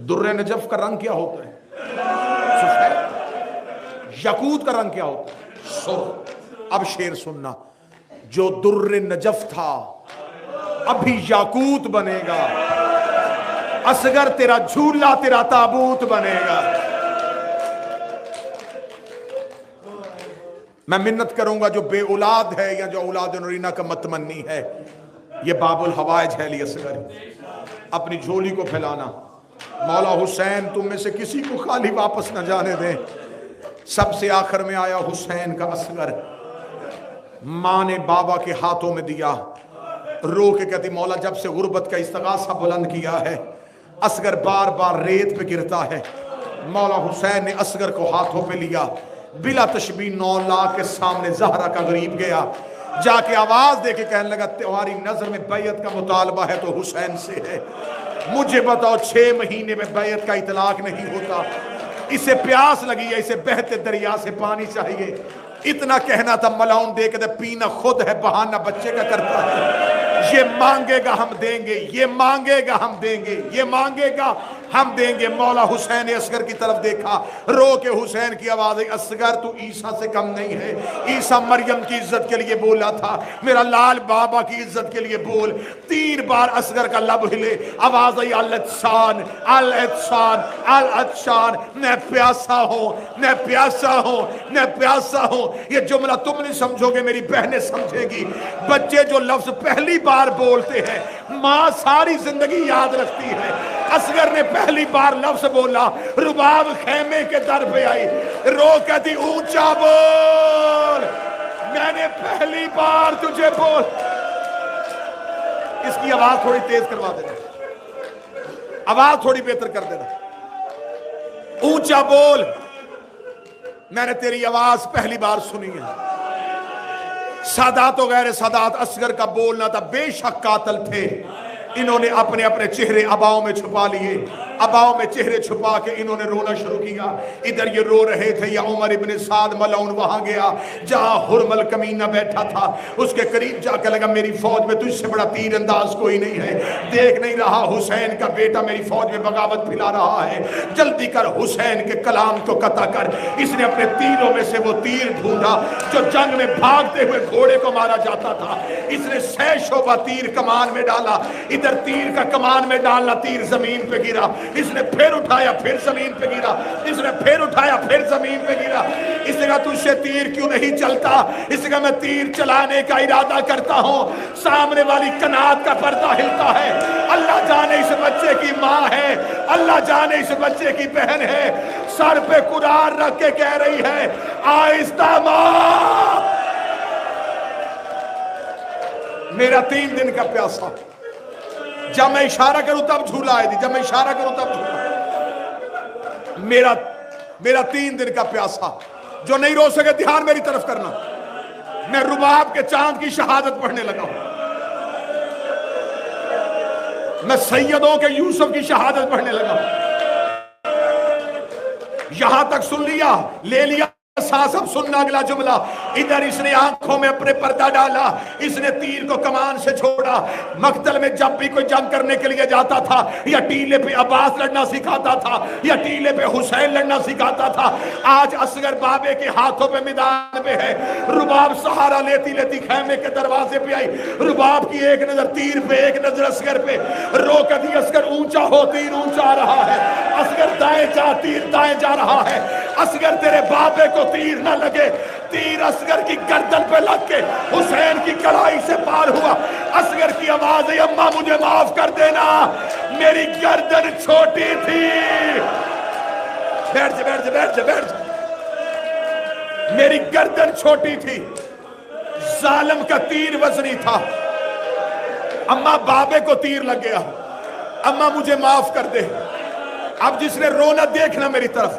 Durr Najaf का रंग क्या होता है? सफेद। याकूत का रंग क्या होता है? सुर्ख। अब शेर सुनना, जो दुर्र नजफ था अभी याकूत बनेगा। असगर तेरा झूला तेरा ताबूत बनेगा। मैं मिन्नत करूंगा जो बे औलाद है या जो औलाद नूरीना का मतमन्नी है, ये बाबुल हवाइज है असगर, अपनी झोली को फैलाना। मौला हुसैन तुम में से किसी को खाली वापस न जाने दें। सबसे आखिर में आया हुसैन का असगर, माँ ने बाबा के हाथों में दिया। रो के कहती मौला जब से गुर्बत का इस्तगासा बुलंद किया है असगर बार बार रेत पे गिरता है। मौला हुसैन ने असगर को हाथों पे लिया, बिला तशबी 9 लाख के सामने ज़हरा का गरीब गया, जाके आवाज दे के कहने लगा तुम्हारी नजर में बैयत का मुतालबा है तो हुसैन से है। मुझे बताओ 6 महीने में बैयत का इतलाक नहीं होता। इसे प्यास लगी है, इसे बहते दरिया से पानी चाहिए। इतना कहना था मलाउन दे के पीना खुद है, बहाना बच्चे का करता है। ये मांगेगा हम देंगे, ये मांगेगा हम देंगे, ये मांगेगा हम देंगे। मौला हुसैन ने असगर की तरफ देखा, रो के हुसैन की आवाज आई, असगर तू ईसा से कम नहीं है। ईसा मरियम की इज्जत के लिए बोला था, मेरा लाल बाबा की इज्जत के लिए बोल। 3 बार असगर का लब हिले, आवाज आई अल अत्सान अल अत्सान अल अत्सान, मैं प्यासा हूं, मैं प्यासा हूं, मैं प्यासा हूं। ये जुमला तुम नहीं समझोगे, मेरी बहनें समझेगी। बच्चे जो लफ्ज पहली बार बोलते हैं माँ सारी जिंदगी याद रखती है। असगर ने पहली बार लफ्ज बोला, रुबाब खेमे के दर पे आई, रो कहती ऊंचा बोल, मैंने पहली बार तुझे बोल। इसकी आवाज थोड़ी तेज करवा देना, आवाज थोड़ी बेहतर कर देना। ऊंचा बोल, मैंने तेरी आवाज पहली बार सुनी है। सादात और गैर सादात असगर का बोलना था, बेशक कातिल थे। इन्होंने अपने अपने चेहरे अबाओं में छुपा लिए, अबाओं में चेहरे छुपा के इन्होंने रोना शुरू किया। इधर ये रो रहे थे, या उमर इब्ने साद मलऊन वहां गया जहां हुरमल कमीना बैठा था। उसके करीब जाकर लगा मेरी फौज में तुझसे बड़ा तीर अंदाज कोई नहीं है। देख नहीं रहा हुसैन का बेटा मेरी फौज में बगावत फैला रहा है, जल्दी कर हुसैन के कलाम को कता कर। इसने अपने तीरों में से वो तीर ढूंढा जो जंग में भागते हुए घोड़े को मारा जाता था। इसने 6 शोभा तीर कमान में डाला, इधर तीर का कमान में डालना, तीर जमीन पे गिरा। इसने फिर उठाया, फिर जमीन पे गिरा। इसने फिर उठाया, फिर जमीन पे गिरा। इसने कहा तुझसे तीर क्यों नहीं चलता? इसने कहा मैं तीर चलाने का इरादा करता हूं। सामने वाली कनात का पर्दा हिलता है। अल्लाह जाने इस बच्चे की माँ है, अल्लाह जाने इस बच्चे की बहन है। सर पे कुरान रख के कह रही है आहिस्ता माँ, मेरा 3 दिन का प्यासा। जब मैं इशारा करूं तब झूला आएगी, जब मैं इशारा करूं तब झूला। मेरा 3 दिन का प्यासा। जो नहीं रो सके ध्यान मेरी तरफ करना। मैं रुबाब के चांद की शहादत पढ़ने लगा हूं, मैं सैयदों के यूसुफ की शहादत पढ़ने लगा हूं। यहां तक सुन लिया, ले लिया सांस। अब सुनना अगला जुमला। इधर इसने आंखों में अपने पर्दा डाला, इसने तीर को कमान से छोड़ा। मक्तल में जब भी कोई जंग करने के लिए जाता था, या टीले पे अब्बास लड़ना सिखाता था, या टीले पे हुसैन लड़ना सिखाता था। आज असगर बाबे के हाथों पे मैदान पे है। रुबाब सहारा लेती लेती खेमे के दरवाजे पे आई। रुबाब की एक नजर तीर पे, एक नजर असगर पे। रो कर दी असगर ऊंचा हो, तीर ऊंचा आ रहा है। असगर दाएं जा, तीर दाएं जा रहा है। असगर तेरे बाबे को तीर न लगे। तीर असगर की गर्दन पे लग के हुसैन की कलाई से पार हुआ। असगर की आवाज है अम्मा मुझे माफ कर देना, मेरी गर्दन छोटी थी। बैठ जा, बैठ जा, बैठ जा, बैठ जा। मेरी गर्दन छोटी थी, जालिम का तीर वजनी था। अम्मा बाबे को तीर लग गया, अम्मा मुझे माफ कर दे। अब जिसने रोना देखना मेरी तरफ,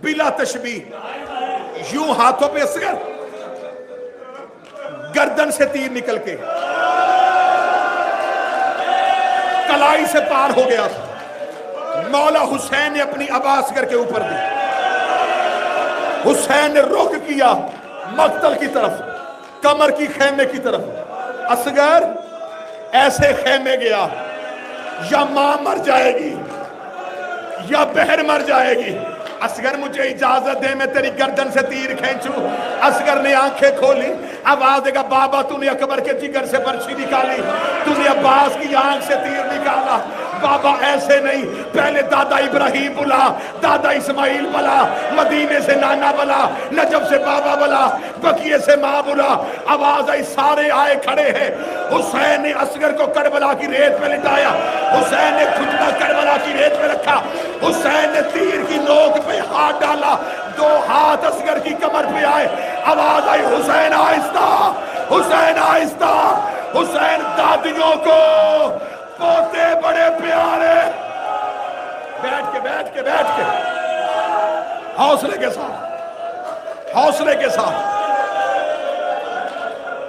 बिला तशबी यूं हाथों पे असगर, गर्दन से तीर निकल के कलाई से पार हो गया था। मौला हुसैन ने अपनी आवाज असगर के ऊपर दी। हुसैन ने रुख किया मक्तल की तरफ, कमर की खेमे की तरफ। असगर ऐसे खेमे गया, या मां मर जाएगी یا بہر مر جائے گی. اصغر مجھے اجازت دے میں تیری گردن سے تیر کھینچوں. اصغر نے آنکھیں کھولی. آواز دے گا بابا تو نے اکبر کے جگر سے برچھی نکالی, تو نے عباس کی آنکھ سے تیر نکالا. بابا ایسے نہیں, پہلے دادا ابراہیم بلا, دادا اسماعیل بلا, مدینے سے نانا بلا, نجف سے بابا بلا, بقیے سے ماں بلا. آواز آئی, سارے آئے کھڑے ہیں. حسین نے اصغر کو کربلا کی ریت پہ لٹایا. حسین نے گھٹنا کربلا کی ریت پہ رکھا. حسین نے تیر کی نوک پہ ہاتھ ڈالا. 2 ہاتھ اصغر کی کمر پہ آئے. آواز آئی, حسین آہستہ, حسین آہستہ. حسین دادیوں کو پوتے بڑے پیارے. بیٹھ کے بیٹھ کے بیٹھ کے حوصلے کے ساتھ, حوصلے کے ساتھ.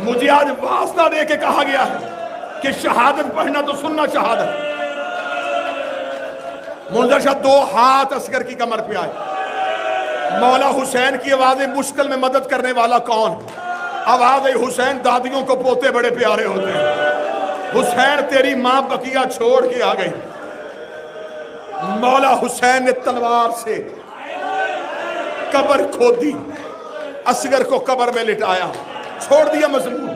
مجھے آج واسطہ دے کے کہا گیا ہے کہ شہادت پڑھنا تو سننا شہادت. منظر شاہ 2 ہاتھ اصغر کی کمر پہ آئے. مولا حسین کی آوازیں مشکل میں مدد کرنے والا کون؟ آواز ہے, حسین دادیوں کو پوتے بڑے پیارے ہوتے ہیں. حسین تیری ماں بقیہ چھوڑ کے آ گئی. مولا حسین نے تلوار سے قبر کھودی, اصغر کو قبر میں لٹایا, چھوڑ دیا مظلوم,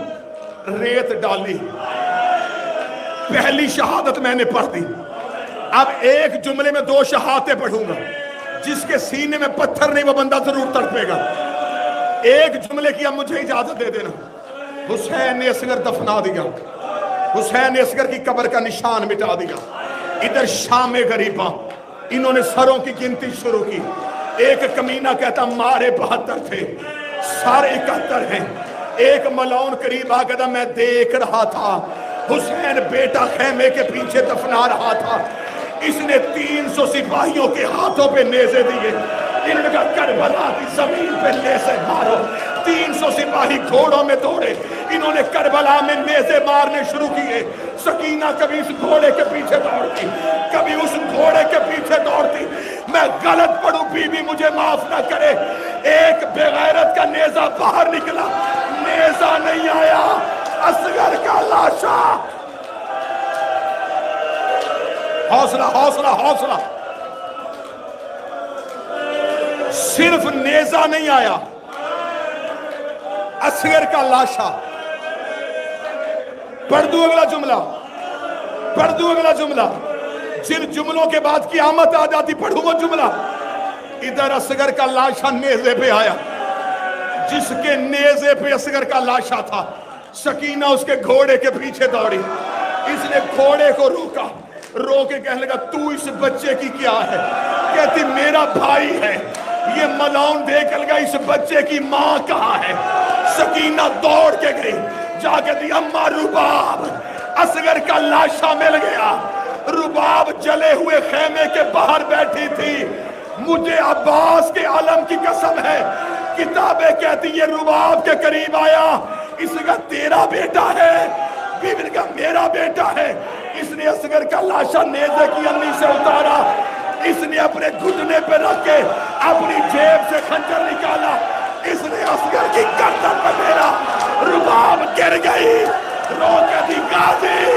ریت ڈالی. پہلی شہادت میں نے پڑھ دی. اب ایک جملے میں 2 شہادتیں پڑھوں گا. جس کے سینے میں پتھر نہیں وہ بندہ ضرور تڑپے گا. ایک جملے کی اب مجھے اجازت دے دینا. حسین نے اصغر دفنا دیا. حسین نے اصغر کی قبر کا نشان مٹا دیا. ادھر شام غریباں, انہوں نے سروں کی گنتی شروع کی. ایک کمینہ کہتا مارے 72 تھے, سر 71 ہیں. ایک ملعون قریب آ کہتا میں دیکھ رہا تھا حسین بیٹا خیمے کے پیچھے دفنا رہا تھا. اس نے 300 سپاہیوں کے ہاتھوں پہ نیزے دیے. انہوں نے کہا کربلا کی زمین پہ نیزے مارو. 300 سپاہی گھوڑوں میں دوڑے. انہوں نے کربلا میں نیزے مارنے شروع کیے. سکینہ کبھی اس گھوڑے کے پیچھے دوڑتی, کبھی اس گھوڑے کے پیچھے دوڑتی. میں غلط پڑھوں بی بی مجھے معاف نہ کرے. ایک بے غیرت کا نیزہ باہر نکلا, نیزہ نہیں آیا, اصغر کا لاشا. حوصلہ حوصلہ حوصلہ. صرف نیزہ نہیں آیا, اصغر کا لاشا. پڑھ دوں اگلا جملہ, پڑھ دوں اگلا جملہ. جن جملوں کے بعد قیامت آ جاتی پڑھوں وہ جملہ. ادھر اصغر کا لاشا نیزے پہ آیا. جس کے نیزے پہ اصغر کا لاشا تھا, سکینہ اس کے گھوڑے کے پیچھے دوڑی. اس نے گھوڑے کو روکا, رو کے کہنے لگا تو اس بچے کی کیا ہے؟ کہتی میرا بھائی ہے. یہ ملعون دیکھ لگا اس بچے کی ماں کہاں ہے. سکینہ دوڑ کے گئی, جا کے دی اماں رباب. اصغر کا لاشا مل گیا. رباب جلے ہوئے خیمے کے باہر بیٹھی تھی. مجھے عباس کے علم کی قسم ہے, کتابیں کہتی یہ رباب کے قریب آیا. اس کا تیرا بیٹا ہے؟ بیوی نے کہا میرا بیٹا ہے. اس نے اصغر کا لاشا نیزے کی انی سے اتارا. اس نے اپنے گھٹنے پہ رکھ کے اپنی جیب سے خنجر نکالا. اس نے اصغر کی گردن پہ پھیرا. رباب گر گئی. رو کے دی غازی